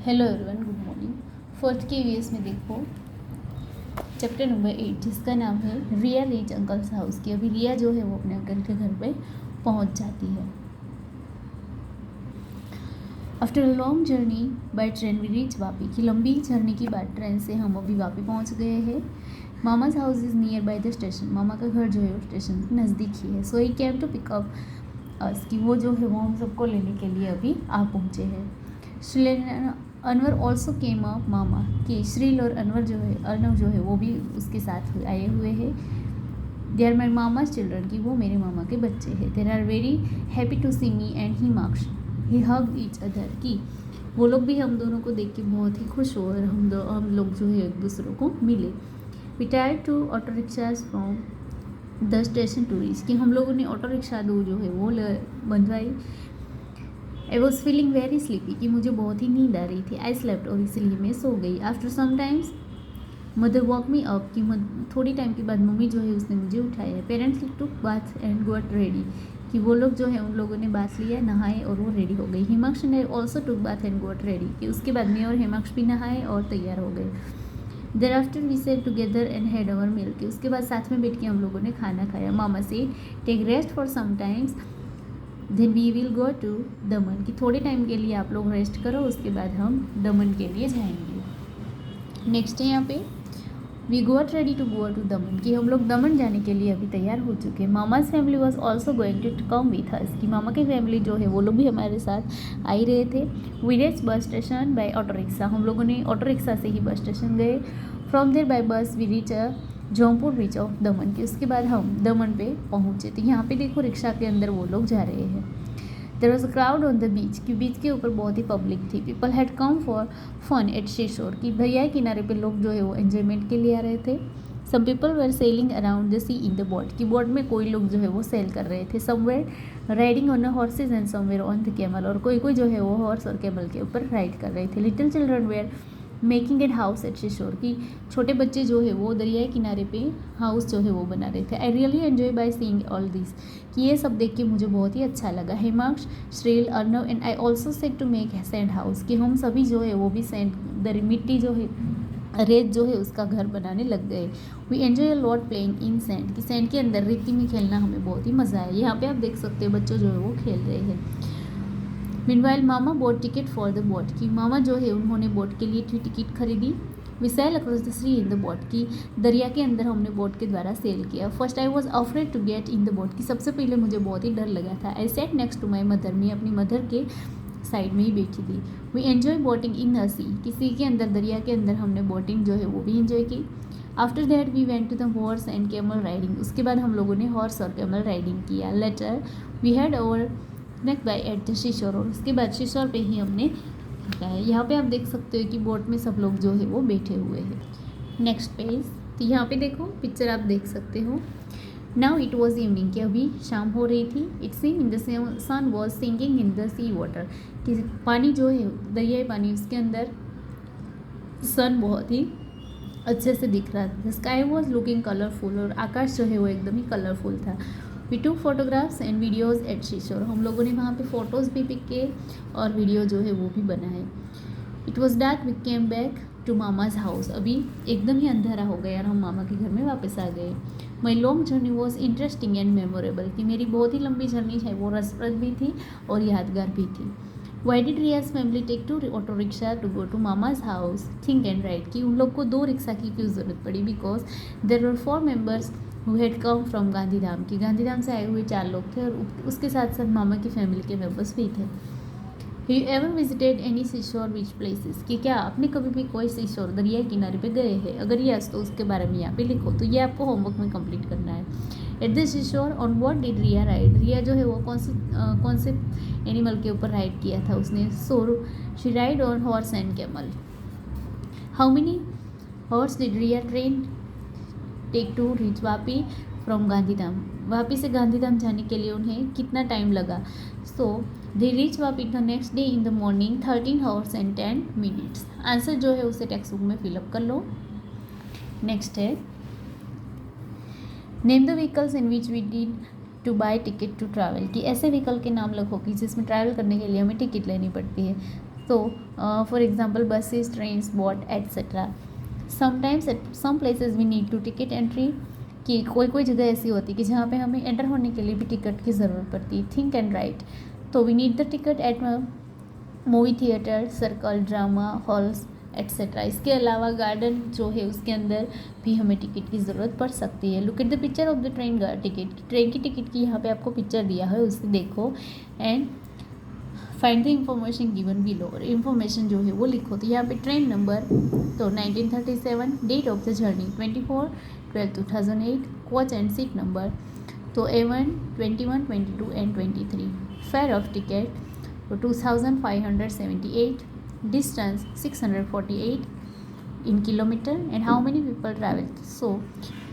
Hello everyone, good morning. Fourth के VS में देखो चैप्टर नंबर 8 जिसका नाम है रिया रीच अंकल्स हाउस की। अभी रिया जो है वो अपने अंकल के घर पे पहुंच जाती है। After a long journey by train we reach Vapi की लंबी जर्नी के बाद ट्रेन से हम अभी वापी पहुंच गए हैं। Mama's house is near by the station. मामा का घर जो है वो स्टेशन के नज़दीक ही है। सो ही केम टू पिकअप अस कि वो जो है वो हम सबको लेने के लिए अभी आ पहुँचे हैं। Shril Anwar also came up mama कि श्रील और अनवर जो है अर्नव जो है वो भी उसके साथ आए हुए हैं। दे आर माई मामाज चिल्ड्रन की वो मेरे मामा के बच्चे हैं। There are very happy to see me and he marks he hug each other की वो लोग भी हम दोनों को देख के बहुत ही खुश हो और हम लोग जो है एक दूसरों को मिले। We tire two auto rickshaws from the station to reach कि हम लोगों ने ऑटो रिक्शा दो जो है वो बंधवाई। I was feeling very sleepy कि मुझे बहुत ही नींद आ रही थी। आई स्लेप्ट और इसलिए मैं सो गई। After some times mother woke me up कि थोड़ी टाइम के बाद मम्मी जो है उसने मुझे उठाया। Parents took bath and got ready कि वो लोग जो है उन लोगों ने बाथ लिया, नहाए और वो रेडी हो गई। हिमाक्ष ने also took bath and got ready कि उसके बाद मैं और हिमाक्ष भी नहाए और तैयार हो गए। There after we sat together and had our meal कि उसके बाद साथ में बैठ के हम लोगों ने खाना खाया। मामा से take rest for some times then we will go to Daman कि थोड़े टाइम के लिए आप लोग रेस्ट करो, उसके बाद हम दमन के लिए जाएंगे। नेक्स्ट है यहाँ पे we got ready to go to Daman कि हम लोग दमन जाने के लिए अभी तैयार हो चुके हैं। Mama's family was also going to come with us कि मामा की फैमिली जो है वो लोग भी हमारे साथ आ ही रहे थे। We reach bus station by auto rickshaw हम लोगों ने ऑटो रिक्शा से ही बस स्टेशन गए। From there by bus we reach Jampore beach of Daman के उसके बाद हम दमन पे पहुँचे। तो यहाँ पे देखो रिक्शा के अंदर वो लोग जा रहे हैं। There was a crowd on the beach कि बीच के ऊपर बहुत ही पब्लिक थी। People had come for fun at seashore कि दरिया किनारे पे लोग जो है वो एंजॉयमेंट के लिए आ रहे थे। Some people were selling around the sea in the boat कि बोट में कोई लोग जो है वो सेल कर रहे थे। Somewhere riding on the horses and somewhere on the camel और कोई कोई जो है वो हॉर्स और कैमल के ऊपर राइड कर रहे थे। Little children were making and house at seashore की छोटे बच्चे जो है वो दरियाई किनारे पे हाउस जो है वो बना रहे थे। I really enjoy by seeing all this कि ये सब देख के मुझे बहुत ही अच्छा लगा। Himaksh, Shril, Arnav and I also sat to make sand house कि हम सभी जो है वो भी सैंड मिट्टी जो है रेत जो है उसका घर बनाने लग गए। We enjoy a lot playing in sand कि सैंड के अंदर रेती में खेलना हमें बहुत ही मज़ा आया। यहाँ पे आप देख सकते हो बच्चों जो है वो खेल रहे हैं। Meanwhile mama boat ticket for the boat की मामा जो है उन्होंने बोट के लिए टिकट खरीदी। We sail across the sea in the boat की दरिया के अंदर हमने बोट के द्वारा सेल किया। First I was afraid to get in the boat की सबसे पहले मुझे बहुत ही डर लगा था। I sat next to my mother मैं अपनी मदर के साइड में ही बैठी थी। We enjoy boating in the sea किसी के अंदर दरिया के अंदर हमने बोटिंग जो है वो भी एंजॉय की। After that we went to the horse and camel riding उसके बाद हम लोगों ने हॉर्स और कैमल राइडिंग किया। Later we had over next by at the seashore और उसके बाद शिशोर पे ही हमने है। यहाँ पे आप देख सकते हो कि बोट में सब लोग जो है वो बैठे हुए हैं। नेक्स्ट पेज तो यहाँ पे देखो पिक्चर आप देख सकते हो। नाउ इट वॉज इवनिंग कि अभी शाम हो रही थी। It seem in the sun was sinking in the sea water कि पानी जो है दरियाई पानी उसके अंदर सन बहुत ही अच्छे से दिख रहा था। स्काई वॉज लुकिंग कलरफुल और आकाश जो है वो एकदम ही कलरफुल था। We to photographs and videos at seashore हम लोगों ने वहाँ पे फ़ोटोज़ भी पिक किए और वीडियो जो है वो भी बनाए। It was dark we came back to mama's house अभी एकदम ही अंधेरा हो गया और हम मामा के घर में वापस आ गए। My long journey was interesting and memorable कि मेरी बहुत ही लंबी जर्नी है वो रसप्रद भी थी और यादगार भी थी। Why did Riya's family take to auto rickshaw to go to mama's house think and write कि उन लोग को 2 रिक्शा की क्यों ज़रूरत पड़ी। Because there were 4 members who had come from Gandhidham की गांधीधाम से आए हुए 4 लोग थे और उसके साथ साथ मामा की फैमिली के मेम्बर्स भी थे। You ever visited any seashore beach places कि क्या आपने कभी भी कोई सीशोर दरिया किनारे पे गए हैं। अगर यस तो उसके बारे में यहाँ पे लिखो। तो ये आपको होमवर्क में कंप्लीट करना है। At the seashore on what did Riya ride Riya जो है वो कौन से एनिमल के ऊपर राइड किया था उसने। So she ride on horse and camel. How many hours did Riya train take to reach Vapi from Gandhidham Vapi से गांधीधाम जाने के लिए उन्हें कितना टाइम लगा। So they reach Vapi the next day in the morning 13 hours and 10 minutes. Answer जो है उसे टेक्स्ट बुक में फिलअप कर लो। नेक्स्ट है name the vehicles in which we did to buy ticket to travel कि ऐसे व्हीकल के नाम लिखो कि जिसमें ट्रैवल करने के लिए हमें टिकट लेनी पड़ती है। तो for example buses, trains, boat etcetera. Sometimes at some places we need to ticket entry, कि कोई जगह ऐसी होती है कि जहाँ पे हमें एंटर होने के लिए भी टिकट की ज़रूरत पड़ती है. Think and write. तो we need the ticket at movie theatre, circle, drama halls etcetera. इसके अलावा गार्डन जो है उसके अंदर भी हमें टिकट की ज़रूरत पड़ सकती है. Look at the picture of the train ticket. Train की टिकट की यहाँ पे आपको पिक्चर दिया है, उसे देखो and find the information given below. और इन्फॉर्मेशन जो है वो लिखो. तो यहाँ पे ट्रेन नंबर तो 1937, date of the journey 24/12/2008, coach and seat number तो A1, 21, 22 and 23. Fair of ticket तो 2578, distance 648 in kilometre and how many people travel so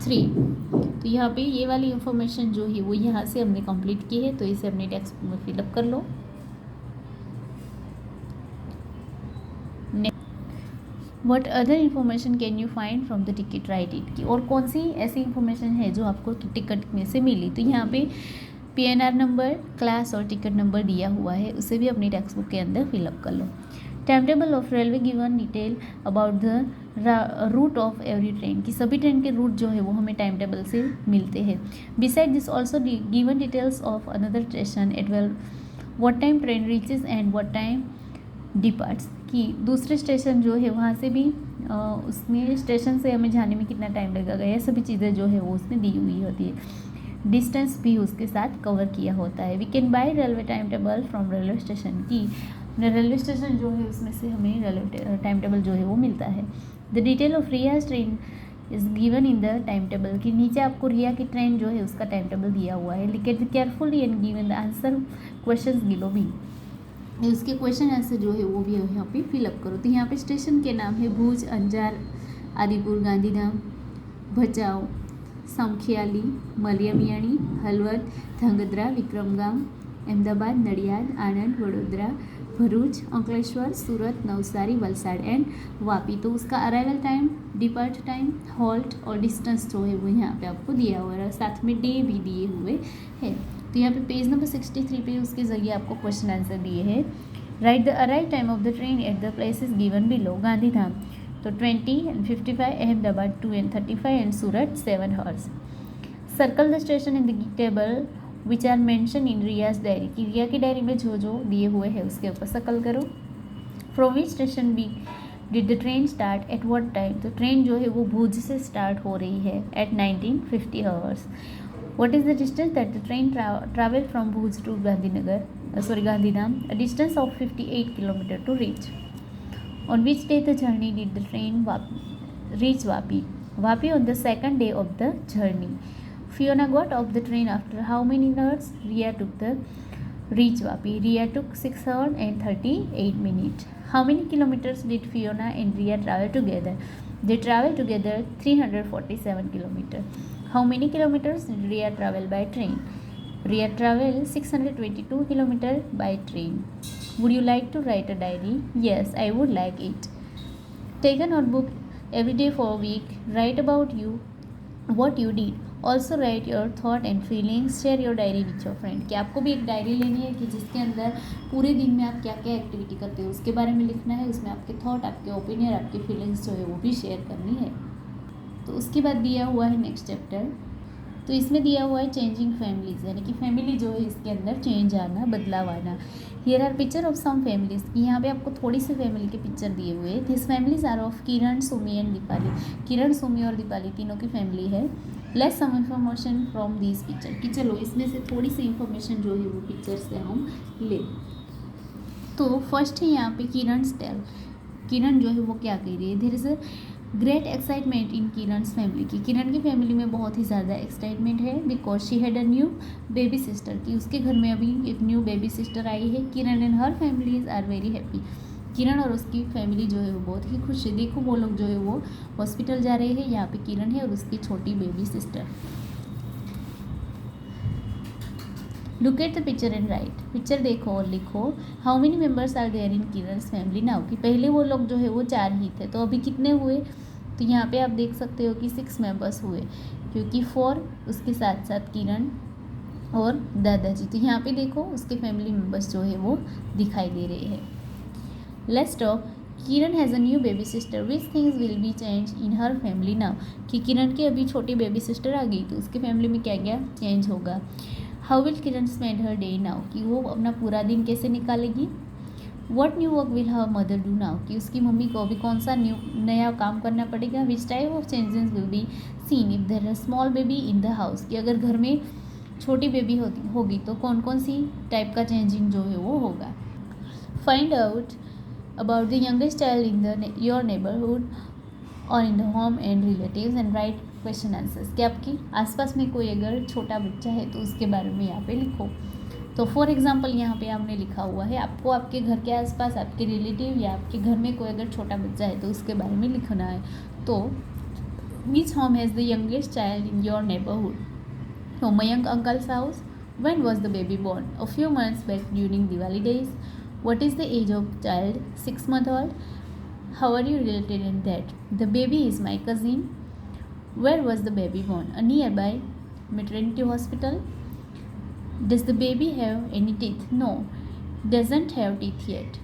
3. तो यहाँ पे ये वाली इंफॉर्मेशन जो है वो यहाँ से हमने कंप्लीट की है, तो इसे अपने टेक्स्ट बुक में फिलअप कर लो. What other information can you find from the ticket, write it. की और कौन सी ऐसी इन्फॉर्मेशन है जो आपको टिकट में से मिली. तो यहाँ पे PNR नंबर, क्लास और टिकट नंबर दिया हुआ है, उसे भी अपनी टेक्स्ट बुक के अंदर फिलअप कर लो. Time table of railway given detail about the route of every train, की सभी ट्रेन के रूट जो है वो हमें टाइम टेबल से मिलते हैं. Beside this also given details of another station at 12 what time train reaches and what time departs, कि दूसरे स्टेशन जो है वहाँ से भी उसमें स्टेशन से हमें जाने में कितना टाइम लगेगा, ये सभी चीज़ें जो है वो उसमें दी हुई होती है. डिस्टेंस भी उसके साथ कवर किया होता है. We can buy railway time table from railway station, की रेलवे स्टेशन जो है उसमें से हमें रेलवे टाइम टेबल जो है वो मिलता है. The detail of Riya's train is given in the time table, की नीचे आपको रिया की ट्रेन जो है उसका टाइम टेबल दिया हुआ है. लिख it carefully and given the answer questions below भी. उसके क्वेश्चन आंसर जो है वो भी यहाँ पे फिलअप करो. तो यहाँ पे स्टेशन के नाम है भुज, अंजार, आदिपुर, गांधीधाम, भचाऊ, समखियाली, मलियामियाणी, हलवद, ध्रांगध्रा, विक्रमगाम, अहमदाबाद, नडियाद, आनंद, वडोदरा, भरूच, अंकलेश्वर, सूरत, नवसारी, वलसाड़ एंड वापी. तो उसका arrival time, depart time, halt और डिस्टेंस जो है वो यहाँ पे आपको दिया हुआ है, साथ में डे भी दिए हुए हैं. तो यहाँ पे पेज नंबर 63 पे उसके जरिए आपको क्वेश्चन आंसर दिए हैं. Write the arrive time of the train at the places given below. Gandhidham तो 20 and 55, Ahmedabad 2 and 35 and Surat 7 hours. Circle the station in the table which are mention in Riya's diary, की रिया की diary में जो जो दिए हुए हैं उसके ऊपर सर्कल करो. From which station we did the train start at what time, तो ट्रेन जो है वो भुज से स्टार्ट हो रही है at 1950 hours. What is the distance that the train traveled from Bhuj to Gandhidham? A distance of 58 km to reach. On which day the journey did the train reach Vapi? Vapi on the second day of the journey. Fiona got off the train after how many hours? Ria took the reach Vapi. Ria took 6 hours and 38 minutes. How many kilometers did Fiona and Ria travel together? They traveled together 347 kilometers. How many kilometers did Ria travel by train? Ria traveled 622 kilometers by train. Would you like to write a diary? Yes, I would like it. Take a notebook every day for a week. Write about you, what you did. Also write your thought and feelings. Share your diary with your friend. कि आपको भी एक diary लेनी है कि जिसके अंदर पूरे दिन में आप क्या क्या एक्टिविटी करते हो उसके बारे में लिखना है. उसमें आपके थॉट, आपके ओपिनियन, आपकी फीलिंग्स जो है वो भी शेयर करनी है. तो उसके बाद दिया हुआ है नेक्स्ट चैप्टर. तो इसमें दिया हुआ है चेंजिंग फैमिलीज, यानी कि फैमिली जो है इसके अंदर चेंज आना, बदलाव आना. Here are picture of some families, यहाँ पे आपको थोड़ी सी फैमिली के पिक्चर दिए हुए हैं. This families are of Kiran, Sumi and Dipali. Kiran, Sumi और दीपाली तीनों की फैमिली है. Let's some information from this picture, कि चलो इसमें से थोड़ी सी इन्फॉर्मेशन जो है वो पिक्चर से हम ले. तो फर्स्ट है यहाँ पे किरण's टेल. किरण जो है वो क्या कह रही है? There is a great excitement in Kiran's family, की किरण की फैमिली में बहुत ही ज़्यादा एक्साइटमेंट है. Because she had a new baby sister, की उसके घर में अभी एक न्यू बेबी सिस्टर आई है. Kiran and her families are very happy. Kiran और उसकी फैमिली जो है वो बहुत ही खुश है. देखो वो लोग जो है वो हॉस्पिटल जा रहे हैं. यहाँ पे किरण है और उसकी छोटी baby sister. Look at the picture and write. Picture देखो और लिखो. How many members are there in Kiran's family now, कि पहले वो लोग जो है वो 4 ही थे, तो अभी कितने हुए? तो यहाँ पे आप देख सकते हो कि 6 मेंबर्स हुए, क्योंकि 4 उसके साथ साथ किरण और दादाजी. तो यहाँ पे देखो उसके फैमिली मेम्बर्स जो है वो दिखाई दे रहे हैं. Let's talk. Kiran has a new baby sister, which things will be change in her family now. कि किरण की अभी छोटी बेबी सिस्टर आ गई तो उसकी फैमिली में क्या क्या चेंज होगा। How will Kiran spend her day now, कि वो अपना पूरा दिन कैसे निकालेगी। What new work will her mother do now, कि उसकी मम्मी को अभी कौन सा नया काम करना पड़ेगा। Which type of changes will be seen if there a small baby in the house, कि अगर घर में छोटी बेबी होगी तो कौन कौन सी टाइप का चेंजिंग जो है वो होगा। Find out about the youngest child in the your neighbourhood और in the home and relatives and write question answers, कि आपकी आसपास में कोई अगर छोटा बच्चा है तो उसके बारे में यहाँ पे लिखो। तो फॉर एग्जांपल यहाँ पे आपने लिखा हुआ है, आपको आपके घर के आसपास आपके रिलेटिव या आपके घर में कोई अगर छोटा बच्चा है तो उसके बारे में लिखना है। तो which home has the youngest child in your neighbourhood. तो Mayank uncle's house. When was the baby born? A few months back during Diwali days. What is the age of child? 6 month old. How are you related in that? The baby is my cousin. Where was the baby born? A nearby maternity hospital. Does the baby have any teeth? No, doesn't have teeth yet.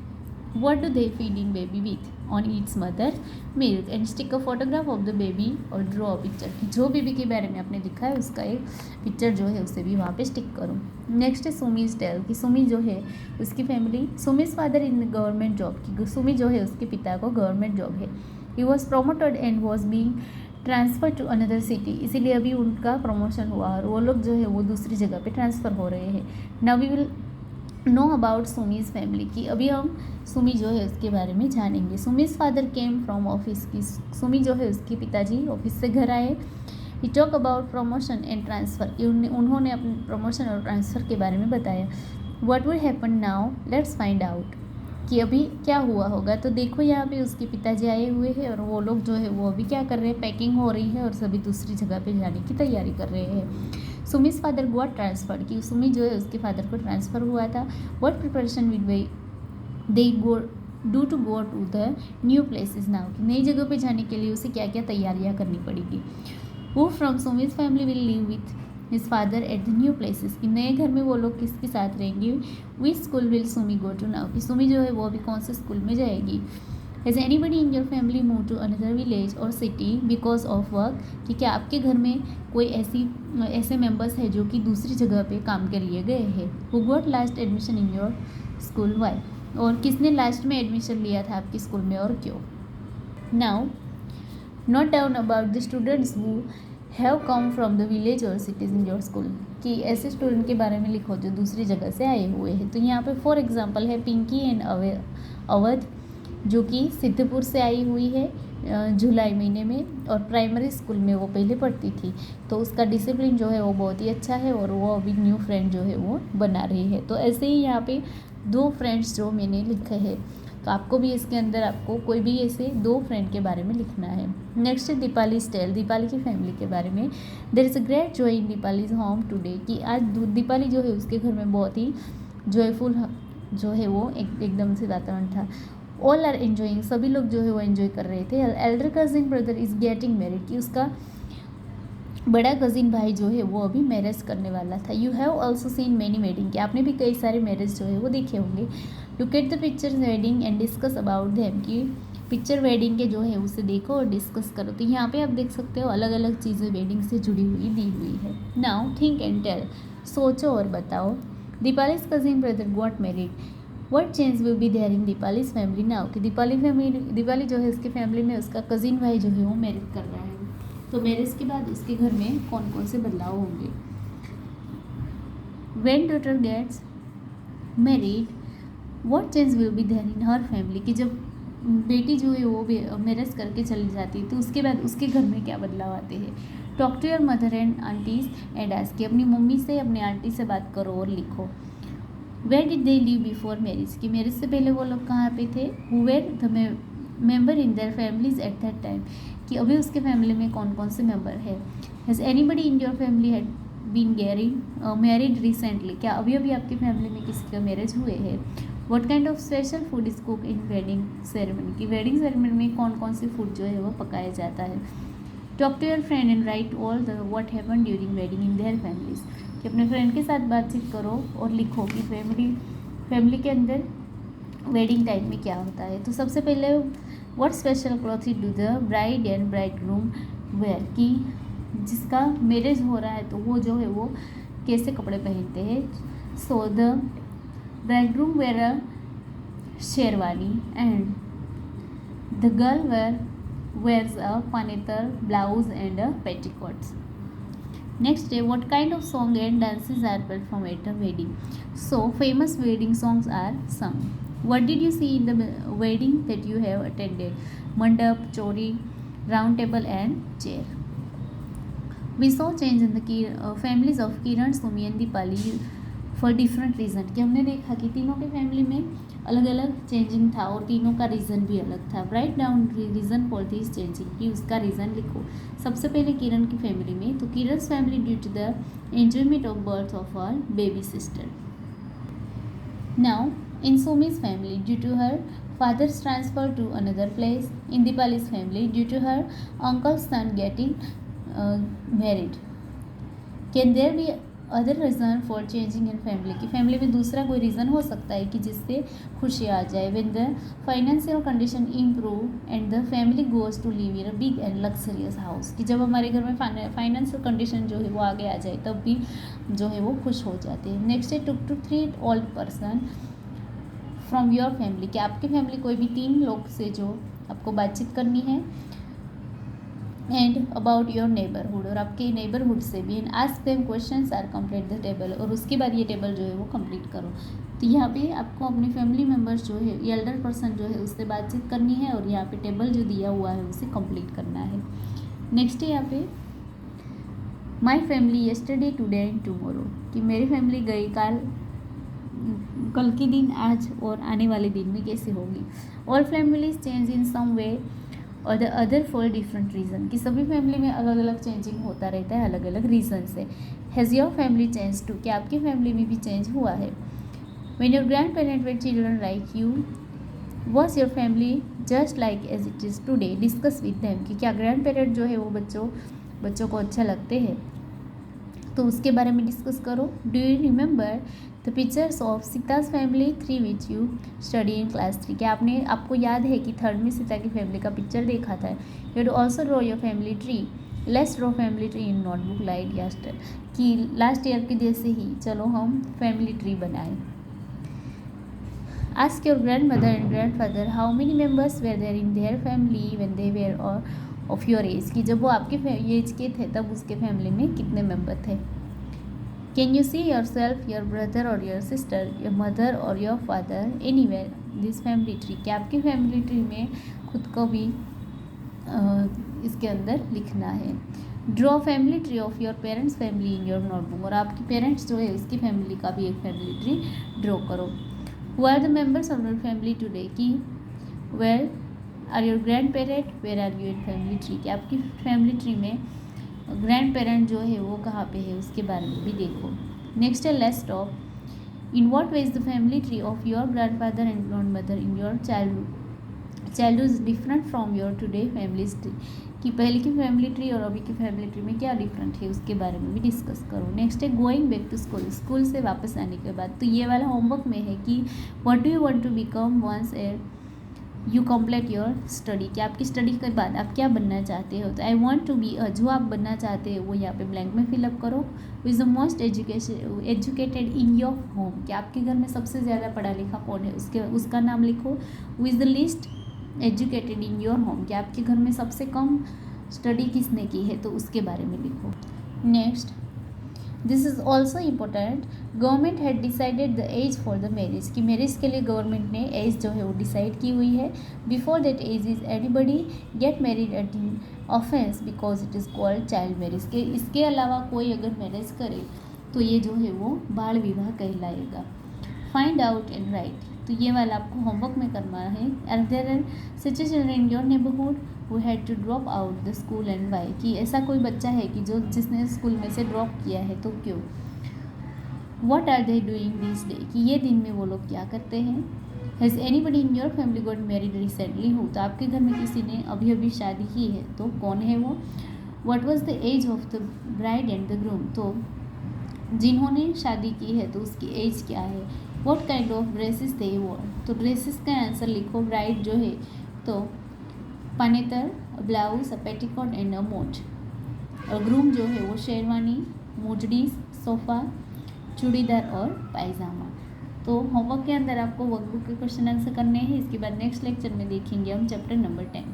What do they feeding baby with? On its mother milk. And stick a photograph of the baby और draw a picture. जो baby के बारे में आपने लिखा है उसका एक पिक्चर जो है उसे भी वहाँ पे स्टिक करो। नेक्स्ट है सुमीज टेल, कि सुमी जो है उसकी family, Sumi's father in government job, की सुमी जो है उसके पिता को गवर्नमेंट जॉब है। He was promoted and was being transfer to another city, इसीलिए अभी उनका प्रमोशन हुआ और वो लोग जो है वो दूसरी जगह पे ट्रांसफ़र हो रहे हैं। Now we will know about Sumi's family, की अभी हम सुमी जो है उसके बारे में जानेंगे। सुमीज़ फादर केम फ्रॉम ऑफिस, की सुमी जो है उसके पिताजी ऑफिस से घर आए। ही talk about promotion and transfer, कि उन्होंने अपने प्रमोशन और ट्रांसफ़र के बारे में बताया। What will happen now, let's find out, कि अभी क्या हुआ होगा। तो देखो यहाँ पे उसके पिताजी आए हुए हैं और वो लोग जो है वो अभी क्या कर रहे हैं, पैकिंग हो रही है और सभी दूसरी जगह पे जाने की तैयारी कर रहे हैं। सुमीज फादर गॉट ट्रांसफर, कि सुमी जो है उसके फादर को ट्रांसफ़र हुआ था। What preparation will they go do to go to the new places now, कि नई जगह पे जाने के लिए उसे क्या क्या तैयारियाँ करनी पड़ेगी। Who from Sumi's family will live with his father at the new places, कि नए घर में वो लोग किसके साथ रहेंगे। Which school will Sumi go to now, कि सुमी जो है वो अभी कौन से स्कूल में जाएगी। Has anybody in your family move to another village or city because of work, कि क्या आपके घर में कोई ऐसे मेंबर्स हैं जो कि दूसरी जगह पे काम के लिए गए हैं। Who got last admission in your school why, और किसने लास्ट में एडमिशन लिया था आपके स्कूल में और क्यों। Now note down about the students who have come from the village और सिटीज़ इन योर स्कूल, कि ऐसे स्टूडेंट के बारे में लिखो जो दूसरी जगह से आए हुए हैं। तो यहाँ पे फॉर एग्जांपल है पिंकी एंड अवध, जो कि सिद्धपुर से आई हुई है जुलाई महीने में और प्राइमरी स्कूल में वो पहले पढ़ती थी, तो उसका डिसिप्लिन जो है वो बहुत ही अच्छा है और वो अभी न्यू फ्रेंड जो है वो बना रही है। तो ऐसे ही यहाँ पे 2 फ्रेंड्स जो मैंने लिखे हैं, तो आपको भी इसके अंदर आपको कोई भी ऐसे 2 फ्रेंड के बारे में लिखना है। नेक्स्ट है दीपाली स्टेल, दीपाली की फैमिली के बारे में। There is a great joy in Dipali's home today, कि आज दीपाली जो है उसके घर में बहुत ही जॉयफुल जो है वो एकदम से वातावरण था। ऑल आर एन्जॉइंग, सभी लोग जो है वो एंजॉय कर रहे थे। Elder cousin brother is getting married, कि उसका बड़ा कजिन भाई जो है वो अभी मैरिज करने वाला था। You have also seen many wedding, कि आपने भी कई सारे मैरिज जो है वो देखे होंगे। Look at the pictures wedding and discuss about them, कि पिक्चर वेडिंग के जो है उसे देखो और डिस्कस करो। तो यहाँ पे आप देख सकते हो अलग अलग चीज़ें वेडिंग से जुड़ी हुई दी हुई है। नाउ थिंक एंड टेल, सोचो और बताओ। Dipali's cousin brother got married, what change will be there in Dipali's family now, कि दीपाली जो है उसकी फैमिली में उसका कजिन भाई जो है वो मैरिज कर रहा है, तो मैरिज के बाद उसके घर में कौन कौन से बदलाव होंगे। When daughter gets married, what change will be there in her family, कि जब बेटी जो है वो मैरिज करके चली जाती है तो उसके बाद उसके घर में क्या बदलाव आते हैं। Talk to your mother and aunties and ask, कि अपनी मम्मी से अपनी आंटी से बात करो और लिखो। Where did they live before marriage, कि मैरिज से पहले वो लोग कहाँ पे थे। Who were the member in their families at that time, कि अभी उसके फैमिली में कौन कौन से मेंबर है। Has anybody in your family had been married recently, क्या अभी अभी आपकी फैमिली में किसी का मैरिज हुए हैं। What kind of special food is cook in wedding ceremony, की वेडिंग सेरेमनी में कौन कौन से फूड जो है वो पकाया जाता है। Talk to your friend and write all the what happen during wedding in their families, कि अपने फ्रेंड के साथ बातचीत करो और लिखो कि फैमिली के अंदर वेडिंग टाइम में क्या होता है। तो सबसे पहले what special cloth do the bride and bridegroom wear, कि जिसका मैरिज हो रहा है तो वो जो है वो कैसे कपड़े पहनते हैं। So the bridegroom wear a sherwani and the girl wears a panetter blouse and a petticoats. Next day, what kind of song and dances are performed at a wedding? So famous wedding songs are sung. What did you see in the wedding that you have attended? Mandap, chori, round table and chair. We saw change in the families of Kiran, Sumi and Dipali for different reason. कि हमने देखा कि तीनों के family में अलग अलग changing था और तीनों का रीज़न भी अलग था. Write down reason for this changing, कि उसका रीज़न लिखो. सबसे पहले किरण की फैमिली में, तो Kiran's family due to the enjoyment of birth of her baby sister. Now in Sumi's family due to her father's transfer to another place. In Dipali's family due to her uncle's son getting married. Can there be other reason for changing in family, की family में दूसरा कोई reason हो सकता है कि जिससे खुशी आ जाए. When the financial condition improve and the family goes to live in a big and luxurious house, कि जब हमारे घर में फाइनेंशियल कंडीशन जो है वो आगे आ जाए तब भी जो है वो खुश हो जाते हैं. नेक्स्ट है to 3 old person from your family, कि आपकी फैमिली कोई भी 3 लोग से जो आपको बातचीत करनी है. एंड अबाउट योर नेबरहुड, और आपके नेबरहुड से भी. And ask them questions or complete the table, और उसके बाद ये टेबल जो है वो कंप्लीट करो. तो यहाँ पे आपको अपने फैमिली मेम्बर्स जो है, एल्डर पर्सन जो है उससे बातचीत करनी है और यहाँ पे टेबल जो दिया हुआ है उसे कंप्लीट करना है. नेक्स्ट है यहाँ पे my family yesterday today and tomorrow, कि मेरी फैमिली गई कल के दिन, आज और आने वाले दिन में कैसे होगी. ऑल फैमिलीज चेंज इन सम वे और the other for different reason, कि सभी फैमिली में अलग अलग चेंजिंग होता रहता है अलग अलग रीज़न से. Has your family change to, कि आपकी फैमिली में भी चेंज हुआ है. When your grand parent were children like you was your family just like as it is today, discuss with them, कि क्या ग्रैंड पेरेंट जो है वो बच्चों को अच्छा लगते हैं तो उसके बारे में डिस्कस करो. Do you remember the pictures of Sita's family 3 which you study in class 3, क्या आपको याद है कि 3rd में सीता की फैमिली का पिक्चर देखा था. You do also draw your family tree. Let's draw family tree in notebook like yester, कि लास्ट ईयर के जैसे ही चलो हम फैमिली ट्री बनाएं. Ask your grand mother and grand father how many members were there in their family when they were of your age, कि जब वो आपके एज के थे तब उसके फैमिली में कितने मेम्बर थे. Can you see your self, your brother और योर सिस्टर, योर मदर और your father anywhere this family tree, कि आपकी फैमिली ट्री में खुद को भी इसके अंदर लिखना है. Draw family tree of your parents family in your notebook, और आपकी पेरेंट्स जो है उसकी फैमिली का भी एक फैमिली ट्री ड्रॉ करो. Who are the members of your family today, कि where are your grand parent, where are you in family tree, कि आपकी फैमिली ट्री में ग्रैंड पेरेंट जो है वो कहाँ पे है उसके बारे में भी देखो. नेक्स्ट है let's talk. In what way is the family tree of your grand father and grand mother in your childhood is different from your today families tree, कि पहले की फैमिली ट्री और अभी की फैमिली ट्री में क्या different है उसके बारे में भी डिस्कस करो. नेक्स्ट है going back to school, school से वापस आने के बाद. तो ये वाला होमवर्क में है कि what do you want to become once you complete your study, कि आपकी स्टडी के बाद आप क्या बनना चाहते हो. तो आई वॉन्ट टू बी जो आप बनना चाहते हो वो यहाँ पे ब्लैंक में फिलअप करो. Who is the most educated in your home, कि आपके घर में सबसे ज़्यादा पढ़ा लिखा कौन है उसका नाम लिखो. Who is the least educated in your home, कि आपके घर में सबसे कम स्टडी किसने की है तो उसके बारे में लिखो. Next this is also important. Government had decided the age for the marriage, कि मैरिज के लिए गवर्नमेंट ने एज जो है वो डिसाइड की हुई है. Before that age is anybody get married at in offence because it is called child marriage, के इसके अलावा कोई अगर मैरिज करे तो ये जो है वो बाल विवाह कहलाएगा. फाइंड आउट एंड राइट, तो ये वाला आपको होमवर्क में करना है. Are there such children in your neighbourhood who had to drop out the school and why, कि ऐसा कोई बच्चा है कि जिसने स्कूल में से ड्रॉप किया है तो क्यों. What are they doing this day, कि ये दिन में वो लोग क्या करते हैं. Has anybody in your family got married recently, हो तो आपके घर में किसी ने अभी अभी शादी की है तो कौन है वो. What was the age of the bride and the groom, तो जिन्होंने शादी की है तो उसकी एज क्या है. What kind of dresses they war, तो ड्रेसेस का आंसर लिखो। ब्राइड जो है तो पानेतर, ब्लाउज, पेटीकोट एंड मोट। और ग्रूम जो है वो शेरवानी, मोजड़ी, सोफा, चूड़ीदार और पायजामा। तो होमवर्क के अंदर आपको वर्कबुक के क्वेश्चन आंसर करने हैं। इसके बाद नेक्स्ट लेक्चर में देखेंगे हम चैप्टर नंबर 10।